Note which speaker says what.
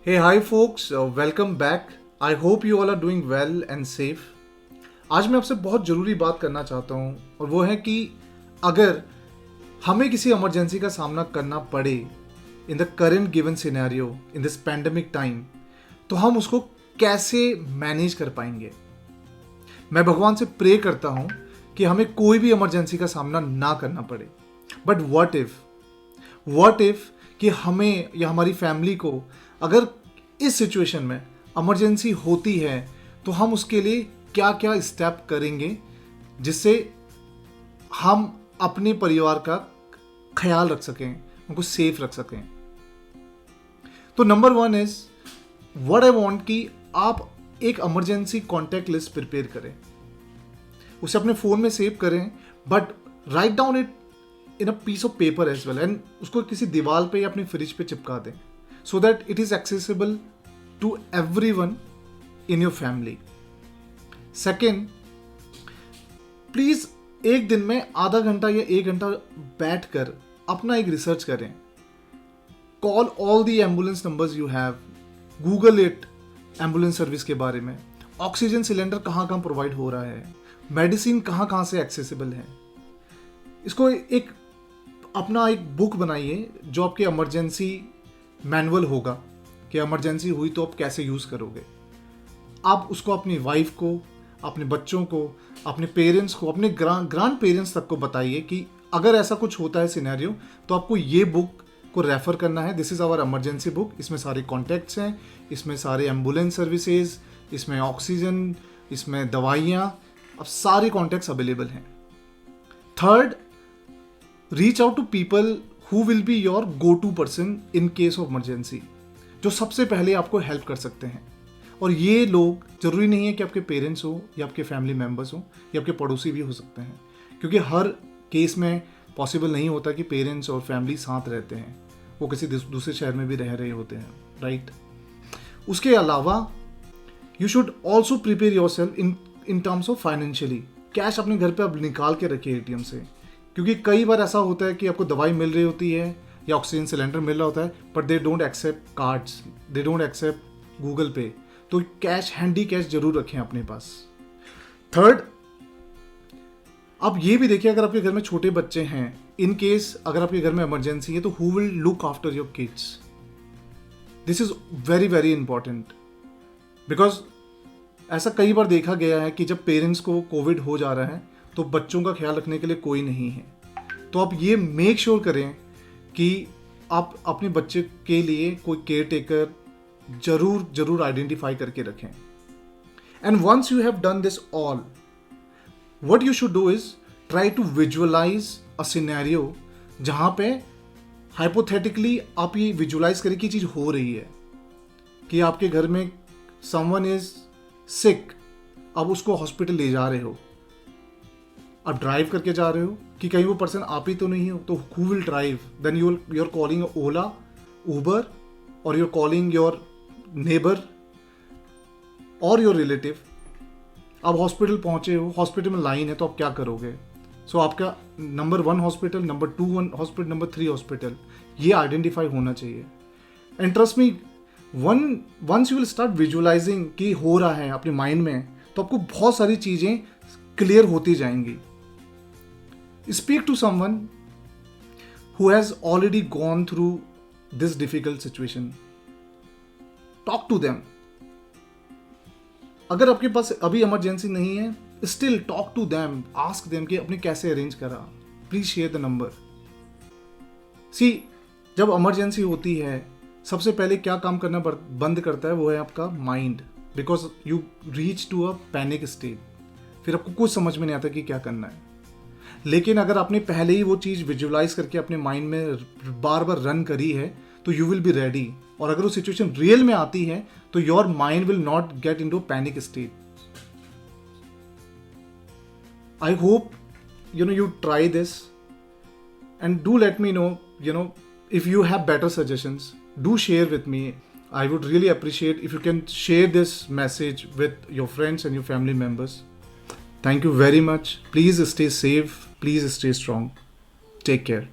Speaker 1: Hey, hi folks, welcome back. I hope you all are doing well and safe. आज मैं आपसे बहुत ज़रूरी बात करना चाहता हूँ और वो है कि अगर हमें किसी इमरजेंसी का सामना करना पड़े in the current given scenario in this pandemic time, तो हम उसको कैसे मैनेज कर पाएंगे। मैं भगवान से प्रे करता हूँ कि हमें कोई भी इमरजेंसी का सामना ना करना पड़े, बट व्हाट इफ कि हमें या हमारी फैमिली को अगर इस सिचुएशन में इमरजेंसी होती है तो हम उसके लिए क्या क्या स्टेप करेंगे जिससे हम अपने परिवार का ख्याल रख सकें, उनको सेफ रख सकें। तो number 1 is what I want कि आप एक इमरजेंसी कॉन्टैक्ट लिस्ट प्रिपेयर करें, उसे अपने फ़ोन में सेव करें, but write down it in a piece of paper as well, and उसको किसी दीवार पे या अपनी फ्रिज पे चिपका दें so that it is accessible to everyone in your family. Second, please एक दिन में आधा घंटा या 1 घंटा बैठकर अपना एक रिसर्च करें। Call all the ambulance numbers you have, Google it ambulance service के बारे में, ऑक्सीजन सिलेंडर कहाँ कहाँ प्रोवाइड हो रहा है, मेडिसिन कहाँ कहाँ से एक्सेसिबल है। इसको एक अपना एक बुक बनाइए जो आपके इमरजेंसी मैनुअल होगा कि इमरजेंसी हुई तो आप कैसे यूज़ करोगे। आप उसको अपनी वाइफ को, अपने बच्चों को, अपने पेरेंट्स को, अपने ग्रांड पेरेंट्स तक को बताइए कि अगर ऐसा कुछ होता है सिनेरियो तो आपको ये बुक को रेफ़र करना है। This is our emergency book. इसमें सारे कॉन्टैक्ट्स हैं, इसमें सारे एम्बुलेंस सर्विसेज, इसमें ऑक्सीजन, इसमें दवाइयाँ, अब सारे कॉन्टैक्ट्स अवेलेबल हैं। Third, reach out to people who will be your go to person in case of emergency, जो सबसे पहले आपको हेल्प कर सकते हैं। और ये लोग ज़रूरी नहीं है कि आपके पेरेंट्स हो या आपके फैमिली मेम्बर्स हो या आपके पड़ोसी भी हो सकते हैं, क्योंकि हर केस में पॉसिबल नहीं होता कि पेरेंट्स और फैमिली साथ रहते हैं, वो किसी दूसरे शहर में भी रह रहे होते हैं, राइट। उसके अलावा you should also prepare your self in terms of financially. Cash अपने घर पे अब निकाल के रखिए एटीएम से, क्योंकि कई बार ऐसा होता है कि आपको दवाई मिल रही होती है या ऑक्सीजन सिलेंडर मिल रहा होता है, but they don't accept cards, they don't accept Google Pay. तो कैश, हैंडी कैश जरूर रखें अपने पास। थर्ड, आप ये भी देखिए अगर आपके घर में छोटे बच्चे हैं, इन केस अगर आपके घर में इमरजेंसी है तो who will look after your kids. This is very very important, because ऐसा कई बार देखा गया है कि जब पेरेंट्स को कोविड हो जा रहा है तो बच्चों का ख्याल रखने के लिए कोई नहीं है। तो आप ये मेक श्योर करें कि आप अपने बच्चे के लिए कोई केयर टेकर जरूर आइडेंटिफाई करके रखें। And once you have done this all, what you should do is try to visualise a scenario जहां पे हाइपोथेटिकली आप ये विजुअलाइज करें कि चीज हो रही है, कि आपके घर में समवन इज सिक, अब उसको हॉस्पिटल ले जा रहे हो, आप ड्राइव करके जा रहे हो कि कहीं वो पर्सन आप ही तो नहीं हो, तो who will drive? Then you are calling Ola, Uber, और you are calling your neighbour और योर रिलेटिव। आप हॉस्पिटल पहुंचे हो, हॉस्पिटल में लाइन है, तो आप क्या करोगे? सो आपका number 1 hospital, number 2 hospital, number 3 hospital, ये आइडेंटिफाई होना चाहिए। And trust me, once you will start visualising कि हो रहा है अपने माइंड में, तो आपको बहुत सारी चीजें क्लियर होती जाएंगी। Speak to someone who has already gone through this difficult situation. Talk to them. अगर आपके पास अभी इमरजेंसी नहीं है, still talk to them. Ask them कि आपने कैसे अरेंज करा. Please share the number. See, जब इमरजेंसी होती है, सबसे पहले क्या काम करना बंद करता है, वो है आपका mind, because you reach to a panic state. फिर आपको कुछ समझ में नहीं आता कि क्या करना है। लेकिन अगर आपने पहले ही वो चीज़ विजुअलाइज करके अपने माइंड में बार बार रन करी है तो यू विल बी रेडी, और अगर वो सिचुएशन रियल में आती है तो your mind will not get into panic state. I hope you try this, and do let me know, if you have better suggestions, do share with me. I would really appreciate if you can share this message with your friends and your family members. Thank you very much. Please stay safe. Please stay strong. Take care.